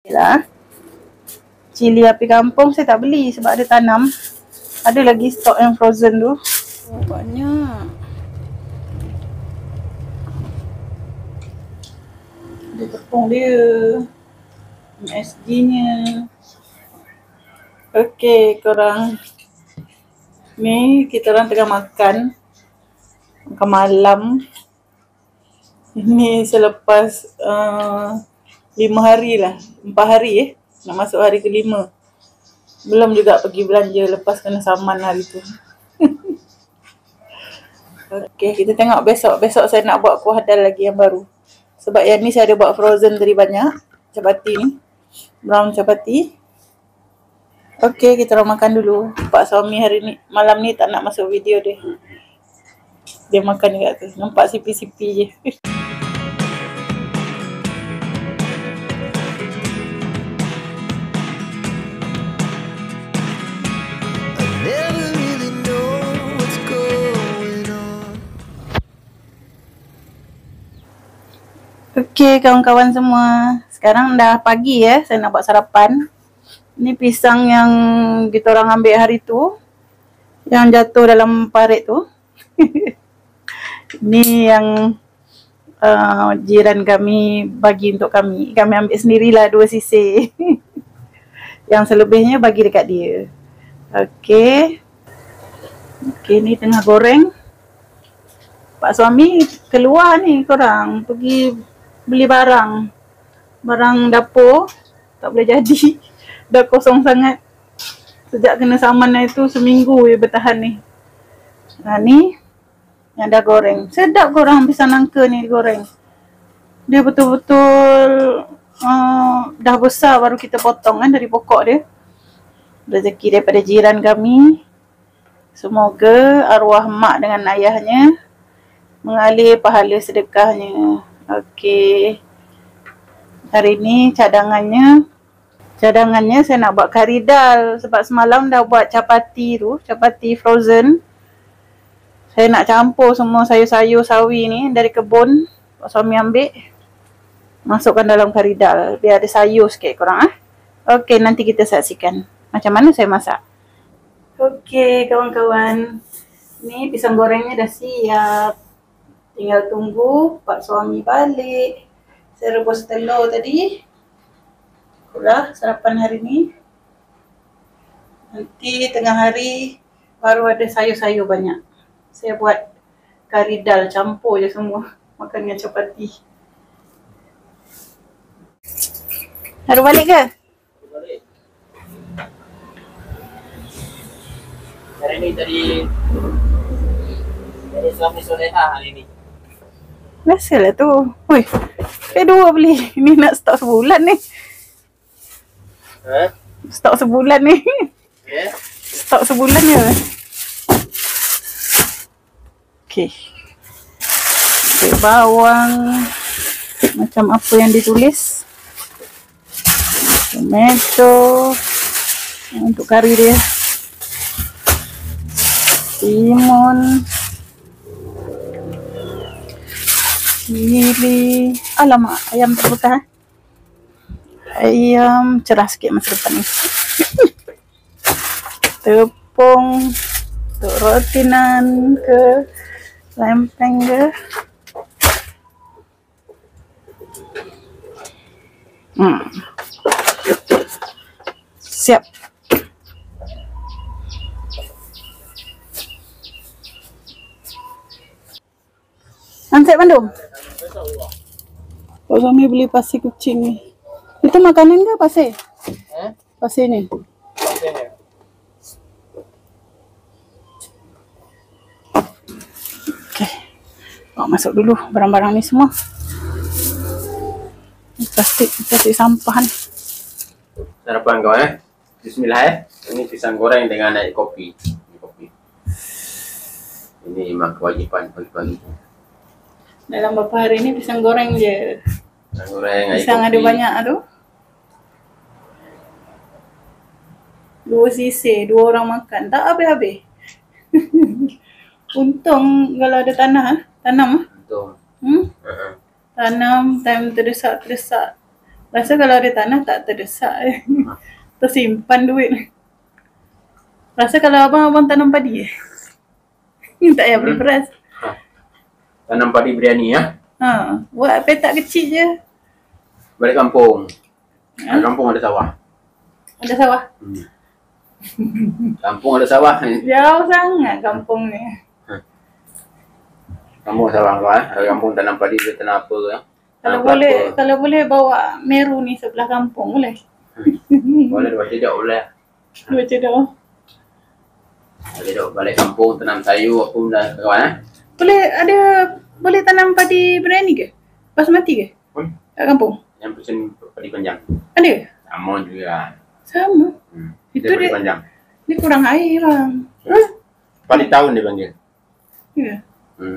Lah. Cili api kampung saya tak beli sebab ada tanam. Ada lagi stok yang frozen tu. Oh, banyak. Ada tepung dia. MSG nya. Okey korang. Ni kita orang tengah makan malam. Ini selepas 5 hari lah. 4 hari nak masuk hari ke-5. Belum juga pergi belanja lepas kena saman hari tu. Okey, kita tengok besok. Besok saya nak buat kuah dal lagi yang baru. Sebab yang ni saya ada buat frozen tadi banyak. Capati ni. Brown capati. Okey, kita orang makan dulu. Pak suami hari ni, malam ni tak nak masuk video dia. Dia makan dekat tu. Nampak sipi-sipi je. Okey kawan-kawan semua. Sekarang dah pagi ya. Saya nak buat sarapan. Ni pisang yang kita orang ambil hari tu. Yang jatuh dalam parit tu. Ni yang jiran kami bagi untuk kami. Kami ambil sendirilah 2 sisir. Yang selebihnya bagi dekat dia. Okey. Okey, ni tengah goreng. Pak suami keluar ni korang. Pergi beli barang. Barang dapur. Tak boleh jadi. Dah kosong sangat. Sejak kena saman itu seminggu je bertahan ni. Ni yang dah goreng. Sedap korang pisang nangka ni digoreng. Dia betul-betul dah besar baru kita potong kan dari pokok dia. Rezeki daripada jiran kami. Semoga arwah mak dengan ayahnya mengalir pahala sedekahnya. Okey. Hari ni cadangannya saya nak buat kari dal sebab semalam dah buat capati tu, capati frozen. Saya nak campur semua sayur-sayur sawi ni dari kebun. Pak suami ambil. Masukkan dalam kari dal biar ada sayur sikit korang Okey, nanti kita saksikan macam mana saya masak. Okey kawan-kawan. Ni pisang gorengnya dah siap. Tinggal tunggu pak suami balik. Saya rebus telur tadi. Itulah sarapan hari ni. Nanti tengah hari baru ada sayur-sayur banyak. Saya buat kari dal campur je semua. Makan dengan capati. Harus balik ke? Balik. Hari ni tadi suami soleha hari ni. Biasalah tu. Woi, kedua beli. Ni nak stok sebulan ni. Stok sebulan ni. Yeah. Stok sebulan je. Okey. Okay, bawang. Macam apa yang ditulis. Tomato. Untuk kari dia. Timun. Cili. Alamak, ayam terbuka. Ayam cerah sikit masa depan ni. Tepung untuk rotinan ke lempeng ke. Siap. Ansek Bandung. Pak suami beli pasir kucing ni. Itu makanan ke pasir? Pasir ni. Okey. Bawa masuk dulu barang-barang ni semua. Plastik sampah ni. Sarapan kau Bismillah Ini pisang goreng dengan air kopi. Ini memang kewajipan pagi-pagi. Dalam beberapa hari ni pisang goreng je. Pisang goreng, air pisang kopi. Ada banyak tu. 2 sisir, 2 orang makan. Tak habis-habis. Untung kalau ada tanam. Betul. Tanam, time terdesak-terdesak. Rasa kalau ada tanah tak terdesak. Tersimpan duit. Rasa kalau abang tanam padi tak payah beli beras. Tanam padi biryani ya. Buat petak kecil je. Balik kampung. Kampung ada sawah. Ada sawah? Kampung ada sawah. Jauh sangat kampung ni. Kampung sawah kawan. Kampung tanam padi ke tanam apa ya. Kalau boleh bawa Meru ni sebelah kampung boleh. Boleh baca dak boleh. Baca dah. Boleh dak balik kampung tanam sayur apa benda kawan Boleh tanam padi biryani ke? Basmati ke? Kat kampung? Yang pesen padi panjang. Ada? Sama juga. Sama. Itu Dia padi panjang. Dia kurang air bang. Padi tahun dia panggil. Ya.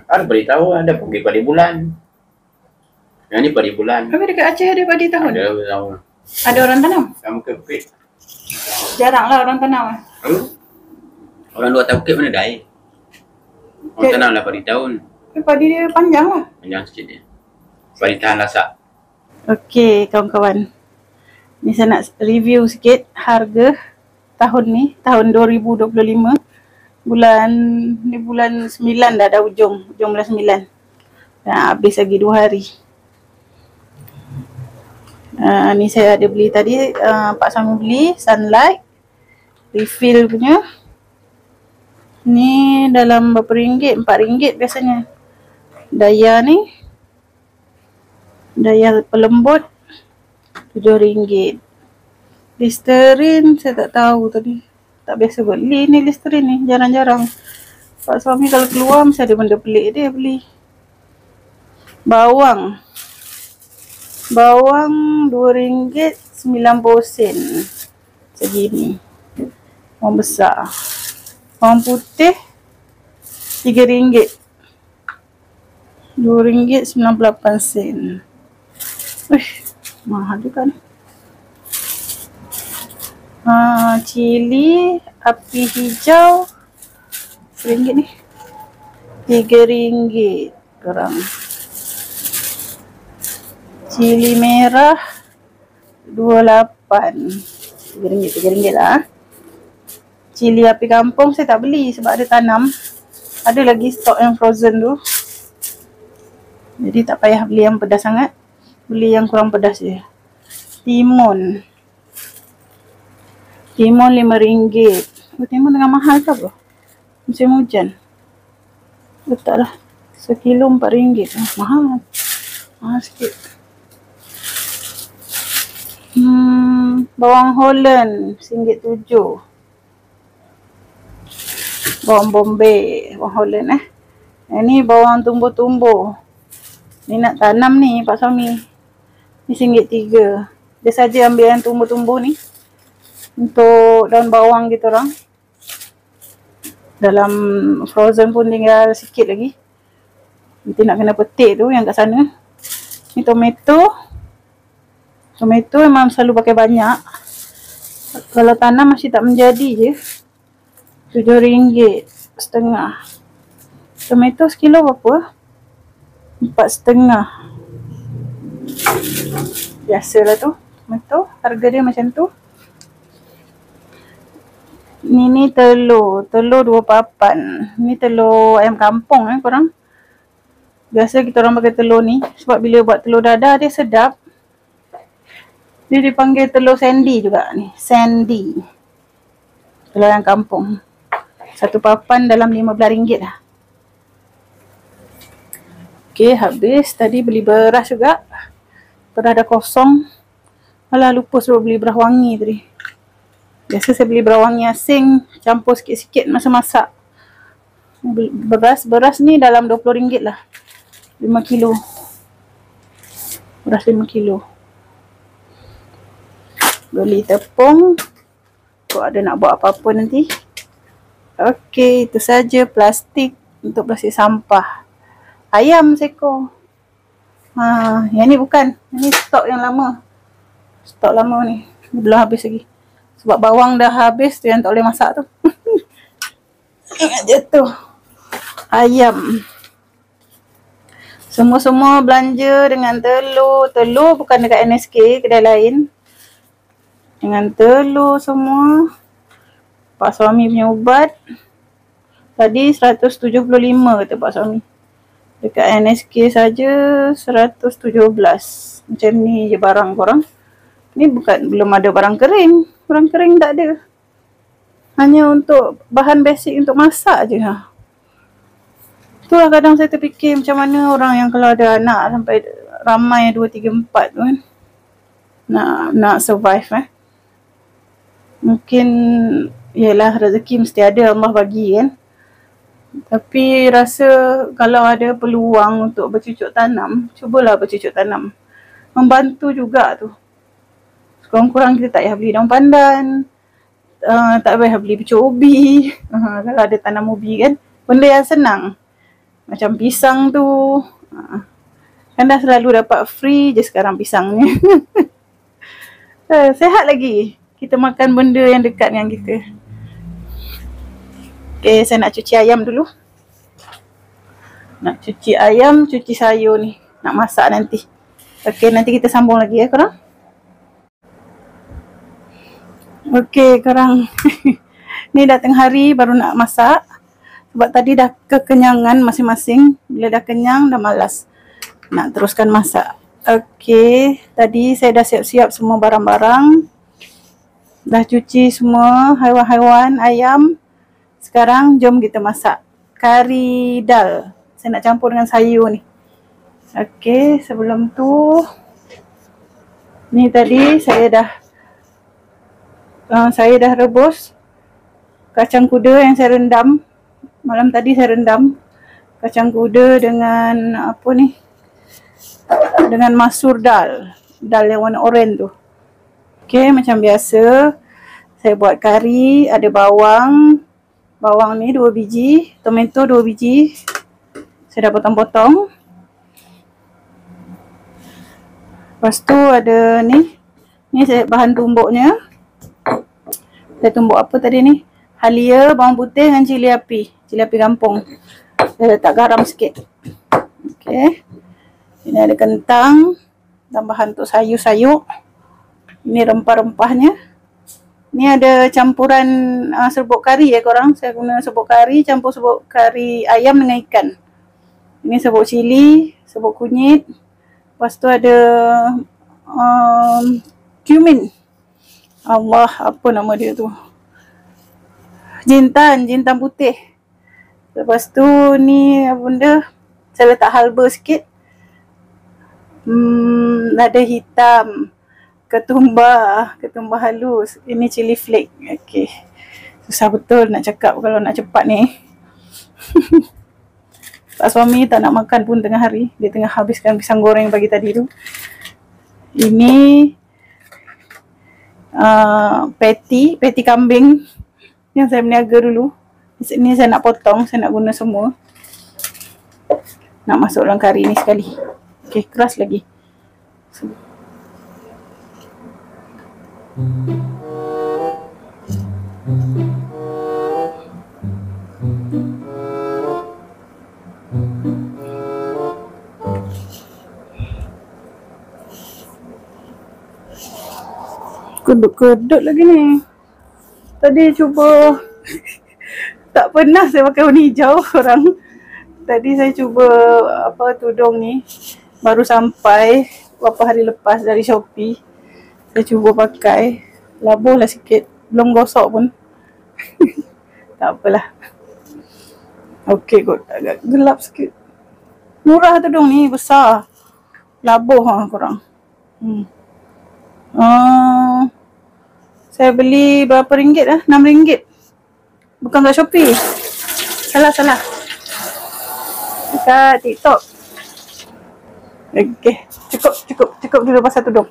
Ada padi tahun, ada panggil padi bulan. Yang ni padi bulan. Tapi dekat Aceh ada padi tahun? Ada tahun. Ada orang tanam? Kamu kepit. Jarang lah orang tanam. Orang luar tahu kepit mana dah air. Orang tanam lah padi tahun. Padi dia panjang lah. Panjang sikit dia. Padi tahan lasak. Okey kawan-kawan. Ni saya nak review sikit harga tahun ni, tahun 2025. Bulan 9 dah ujung bulan 9. Dah habis lagi 2 hari. Ni saya ada beli tadi, Pak Sami beli Sunlight refill punya. Ni dalam berapa ringgit? RM4 biasanya. Daya ni, daya pelembut RM7. Listerin saya tak tahu tadi. Tak biasa beli ni Listerin ni, jarang-jarang. Pak Sami kalau keluar mesti ada benda pelik dia beli. Bawang RM2.90 segini. Bawang besar. Bawang putih RM3. RM2.98. Mahal juga ni. Cili api hijau RM1 ni. RM3 kurang. Cili merah RM28. RM3 lah. Cili api kampung saya tak beli sebab ada tanam. Ada lagi stok yang frozen tu. Jadi tak payah beli yang pedas sangat. Beli yang kurang pedas je. Timun RM5. Timun tengah mahal ke apa? Musim hujan. Betul lah. Sekilo RM4. Mahal. Mahal sikit. Bawang Holland RM1.07. Bawang Bombay, bawang Holland Ini bawang tumbuh-tumbuh. Ni nak tanam ni Pak Sami. Ni RM1.03. Dia saja ambil yang tumbuh-tumbuh ni. Untuk daun bawang gitu orang. Dalam frozen pun tinggal sikit lagi. Nanti nak kena petik tu yang kat sana. Ni tomato. Tomato memang selalu pakai banyak. Kalau tanam masih tak menjadi je. RM7.5. Tomato sekilo berapa? RM4.5. Biasalah tu tomato. Harga dia macam tu. Ni telur 2 papan. Ni telur ayam kampung korang. Biasa kita orang pakai telur ni sebab bila buat telur dadah dia sedap. Dia dipanggil telur Sandy juga ni. Sandy. Telur ayam kampung. 1 papan dalam RM15 lah. Okey, habis. Tadi beli beras juga. Beras dah kosong. Alah, lupa suruh beli beras wangi tadi. Biasa saya beli beras wangi asing, campur sikit-sikit masa masak. Beras ni dalam RM20 lah. 5 kilo. Beras 5 kilo. Beli tepung. Kalau ada nak buat apa-apa nanti. Okey, itu saja plastik untuk bersih sampah. Ayam seekor. Yang ni bukan. Ini stok yang lama. Stok lama ni. Belum habis lagi. Sebab bawang dah habis tu yang tak boleh masak tu. Jatuh. Ayam. Semua-semua belanja dengan telur. Telur bukan dekat NSK, kedai lain. Dengan telur semua. Pak suami punya ubat. Tadi 175 kata pak suami. Dekat NSK saja 117. Macam ni je barang korang. Ni belum ada barang kering. Barang kering tak ada. Hanya untuk bahan basic untuk masak je. Itulah kadang saya terfikir macam mana orang yang kalau ada anak sampai ramai 2, 3, 4 tu kan. Nak survive Mungkin yalah rezeki mesti ada, Allah bagi kan. Tapi rasa kalau ada peluang untuk bercucuk tanam, cubalah bercucuk tanam. Membantu juga tu. Kurang-kurang kita tak payah beli daun pandan, tak payah beli pucuk ubi. Kalau ada tanam ubi kan, benda yang senang. Macam pisang tu, kan dah selalu dapat free je sekarang pisangnya. Sehat lagi kita makan benda yang dekat dengan kita. Okay, saya nak cuci ayam dulu. Nak cuci ayam, cuci sayur ni. Nak masak nanti. Okay, nanti kita sambung lagi korang. Okay korang. Ni dah tengah hari baru nak masak. Sebab tadi dah kekenyangan masing-masing. Bila dah kenyang, dah malas nak teruskan masak. Okay, tadi saya dah siap-siap semua barang-barang. Dah cuci semua haiwan-haiwan, ayam. Sekarang jom kita masak kari dal. Saya nak campur dengan sayur ni. Okay, sebelum tu ni tadi saya dah rebus kacang kuda yang saya rendam. Malam tadi saya rendam kacang kuda dengan dengan masur dal yang warna oranye tu. Okay, macam biasa saya buat kari. Ada bawang ni 2 biji, tomato 2 biji. Saya dah potong-potong. Lepas tu ada ni saya bahan tumbuknya. Saya tumbuk apa tadi ni? Halia, bawang putih dengan cili api kampung. Saya letak garam sikit. Okay. Ini ada kentang, tambahan untuk sayur-sayur. Ini rempah-rempahnya. Ini ada campuran serbuk kari korang. Saya guna serbuk kari, campur serbuk kari ayam dengan ikan. Ini serbuk cili, serbuk kunyit. Lepas tu ada cumin. Allah, apa nama dia tu? Jintan putih. Lepas tu ni apa benda? Saya letak halba sikit. Lada hitam, ketumbar halus. Ini cili flake. Okey. Susah betul nak cakap kalau nak cepat ni. Pak suami tak nak makan pun tengah hari. Dia tengah habiskan pisang goreng pagi tadi tu. Ini patty kambing yang saya berniaga dulu. Ni saya nak potong, saya nak guna semua. Nak masuk dalam kari ni sekali. Okey, keras lagi. Kedut-kedut lagi ni. Tadi cuba tak pernah saya pakai warna hijau orang. Tadi saya cuba tudung ni. Baru sampai beberapa hari lepas dari Shopee. Saya cuba pakai. Labuh lah sikit. Belum gosok pun. Tak apalah. Okey kot. Agak gelap sikit. Murah tudung ni. Besar. Labuh korang. Saya beli berapa ringgit lah? RM6. Bukan kat Shopee. Salah. Dekat TikTok. Okey. Cukup dulu pasal tudung.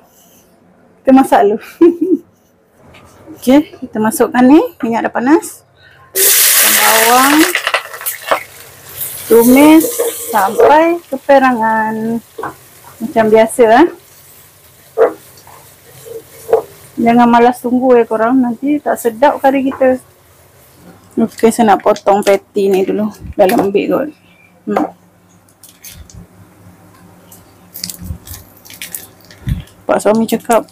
Kita masak dulu. Okey. Kita masukkan ni. Minyak dah panas. Bawang. Tumis sampai keperangan. Macam biasa Jangan malas tunggu korang. Nanti tak sedap kari kita. Okey, saya nak potong patty ni dulu. Dah lembik kot. Pak suami cakap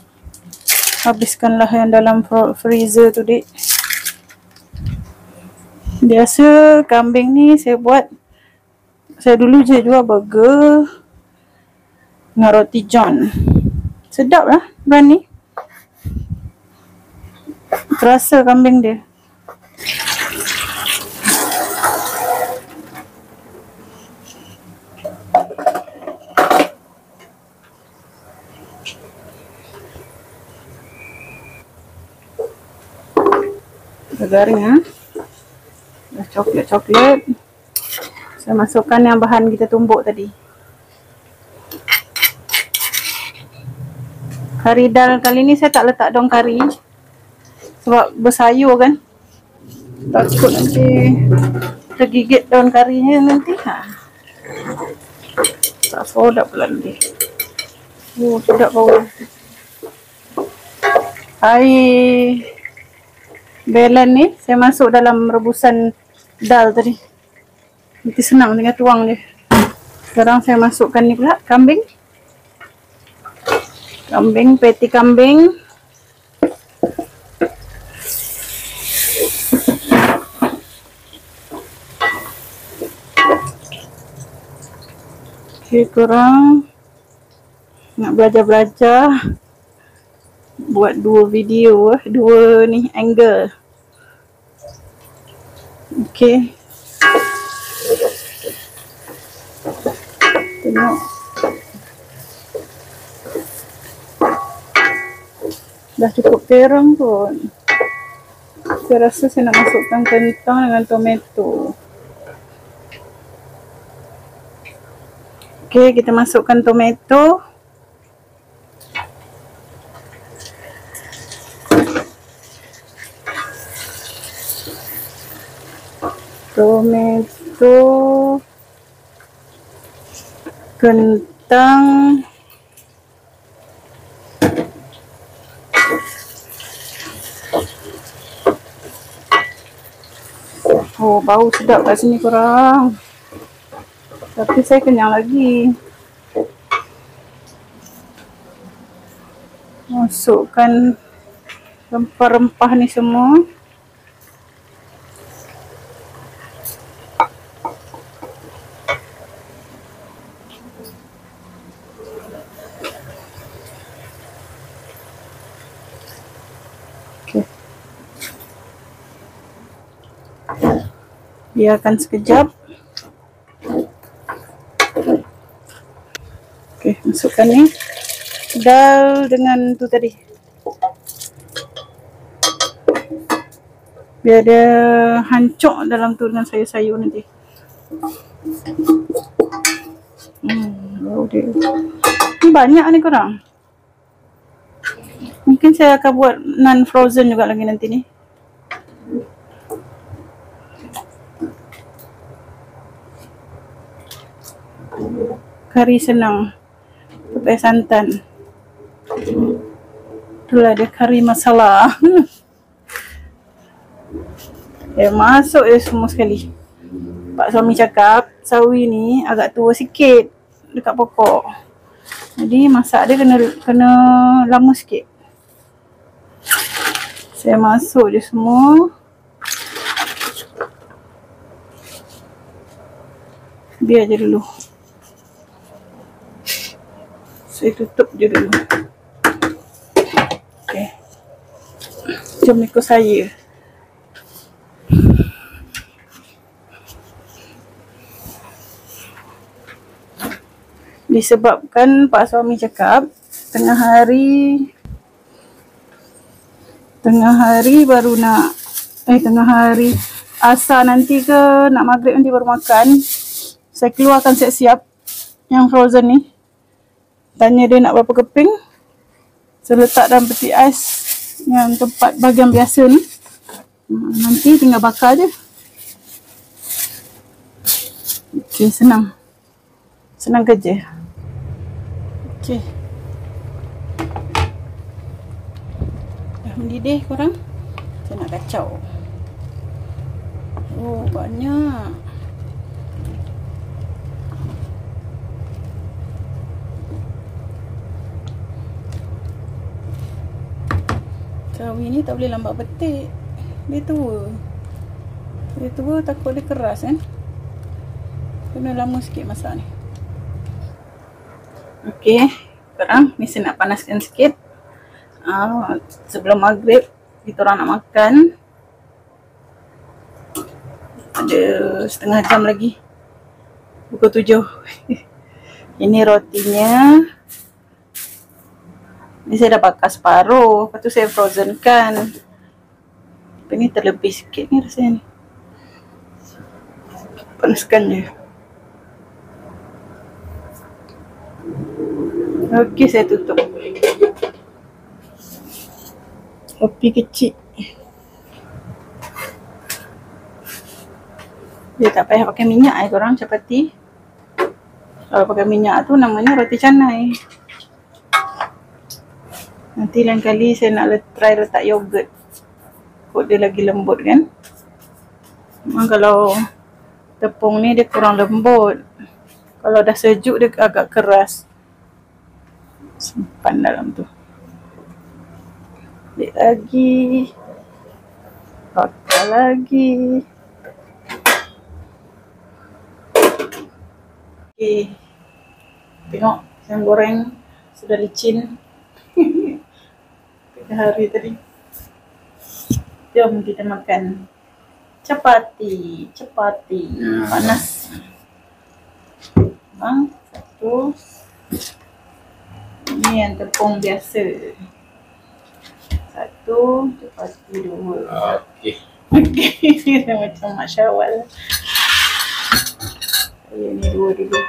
habiskanlah yang dalam freezer tu, Dik. Biasa kambing ni saya dulu je jual burger dengan roti john. Sedap lah brand ni. Terasa kambing dia. Garing ha. Dah coklat. Saya masukkan yang bahan kita tumbuk tadi. Kari dal kali ni saya tak letak daun kari sebab bersayur kan. Takut nanti tergigit daun karinya nanti. Tak sedap pula nanti. Sedap bau. Air belan ni saya masuk dalam rebusan dal tadi. Nanti senang tinggal tuang dia. Sekarang saya masukkan ni pula kambing. Patty kambing. Okay, korang nak belajar buat dua video, dua ni angle. Okay. Tengok. Dah cukup terang pun. Saya rasa saya nak masukkan kentang dengan tomato. Okay, kita masukkan tomato. Kentang, bau sedap kat sini korang. Tapi saya kenyang lagi. Masukkan rempah-rempah ni semua. Biarkan sekejap. Okey, masukkan ni dal dengan tu tadi. Biar dia hancur dalam tu dengan sayur-sayur nanti. Bau dia. Ni banyak ni korang. Mungkin saya akan buat non frozen juga lagi nanti ni. Kari senang pakai santan. Itulah dia kari masala. Masuk dia semua sekali. Pak suami cakap sawi ni agak tua sikit dekat pokok. Jadi masak dia kena lama sikit. Saya masuk je semua. Biar je dulu. Saya tutup je dulu. Okey. Jom ikut saya. Disebabkan pak suami cakap tengah hari baru nak tengah hari asar nanti ke nak maghrib nanti baru makan. Saya keluarkan siap-siap yang frozen ni. Tanya dia nak berapa keping. Saya letak dalam peti ais yang tempat bahagian biasa ni. Nanti tinggal bakar je. Okey, senang. Senang kerja. Okey. Dah mendidih korang. Saya nak kacau. Oh, banyak. Sawi ni tak boleh lambat petik. Dia tua. Dia tua takut dia keras kan. Kena lama sikit masak ni. Okey, sekarang ni saya nak panaskan sikit. Sebelum maghrib kita orang nak makan. Ada setengah jam lagi. Pukul 7. Ini rotinya. Ni saya dah bakar separuh. Lepas tu saya frozen kan. Tapi ni terlebih sikit ni rasanya ni. Panaskan je. Okey, saya tutup. Api kecil. Dia tak payah pakai minyak korang capati. Kalau pakai minyak tu namanya roti canai. Nanti lain kali saya nak try letak yogurt. Kok dia lagi lembut kan. Memang kalau tepung ni dia kurang lembut. Kalau dah sejuk dia agak keras. Simpan dalam tu. Ambil lagi. Bakar lagi. Okey. Tengok yang goreng sudah licin. 3 hari tadi. Jom kita makan capati. Panas. Bang, satu. Ini yang tepung biasa. Satu, capati 2. Okey. Okey, macam Mak Syawal. Ini 2 dulu.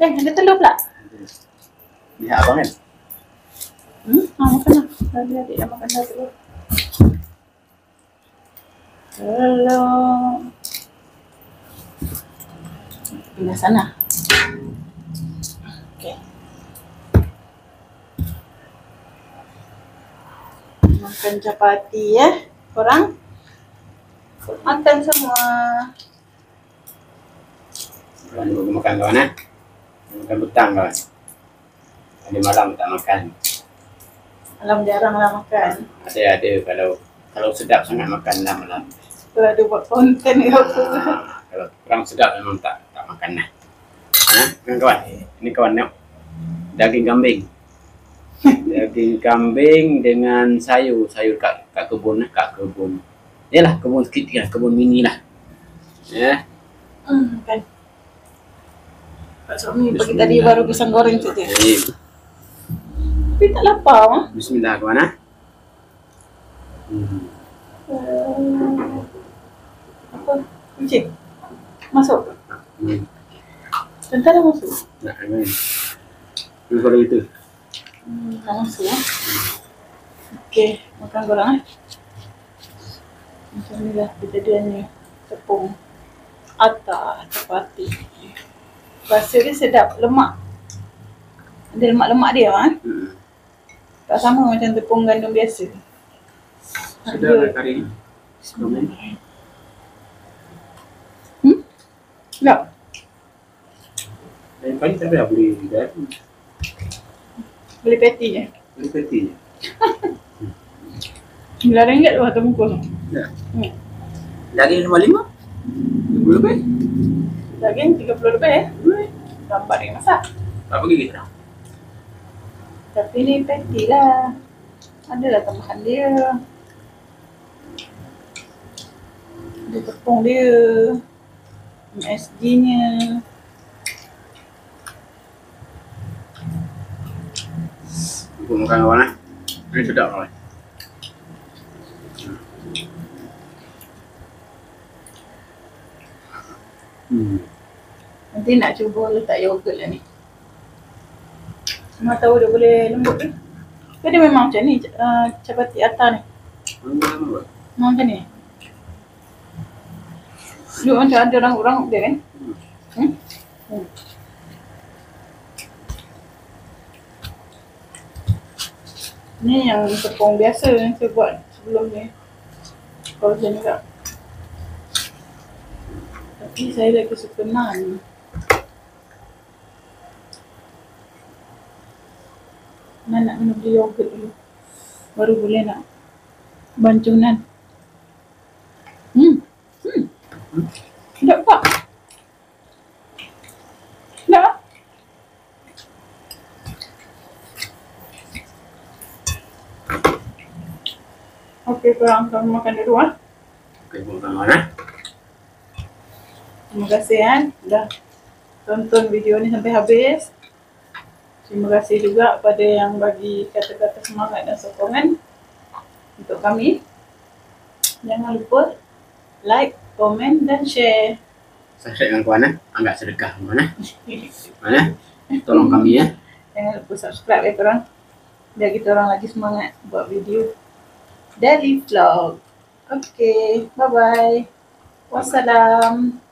Ada telur pula. Ni hak abang kan? Makan lah. Adik dah makan dah telur. Telur. Pindah sana. Okey. Makan capati ya, korang. Makan semua. Kawan dulu makan kawan makan petang kawan. Ada malam tak makan. Malam jarang lah makan. Ada kalau sedap sangat makan lah malam. Kalau ada buat konten ke apa. Kalau kurang sedap memang tak makan lah. Kawan, ini kawan tengok. Daging kambing. Daging kambing dengan sayur kat kebun lah, kat kebun. Yalah, kebun sikit lah, kebun mini lah. Ya. Kan. Pak suami pagi tadi baru pisang goreng tu je. Tapi tak lapar. Bismillah kawan Apa? Kucing? Masuk? Tentang dah masuk? Nak kan. Kalau itu. Dah masuk ya. Okey, makan korang Macam ni lah kejadiannya. Tepung atar capati. Rasa dia sedap, lemak. Ada lemak-lemak dia Tak sama macam tepung gandum biasa. Sedap lah kari ni. Sedap. Lain kali tak payah beli juga. Beli patty je. Beli peti je. RM9 tu atas muka tu. Ya. Daging 55? 20 lebih? Daging 30 lebih Dapat dengan masak. Tak pergi kita. Tapi ni patty lah. Adalah tambahan dia. Ada tepung dia. MSG nya. Aku makan kawan lah. Ini sedap kawan. Nanti nak cuba letak yogurt lah ni. Semua tahu dia boleh lembut ke? Ke dia memang macam ni capati atar ni? Memang macam ni? Duk macam ada rangup-rangup dia kan? Ni yang tepung biasa yang saya buat sebelum ni. Frozen juga. Tapi saya lagi suka naan. Nak minum yogurt dulu. Baru boleh nak bancunan. Sedap tak? Sedap? Okey, korang makan dulu ah. Okey, makan. Terima kasih dah tonton video ni sampai habis. Terima kasih juga pada yang bagi kata-kata semangat dan sokongan untuk kami. Jangan lupa like, komen dan share. Subscribe dengan kawan Anggap sedekah mana? Tolong kami ya. Jangan lupa subscribe korang. Biar kita orang lagi semangat buat video daily vlog. Okay, bye-bye. Wassalam.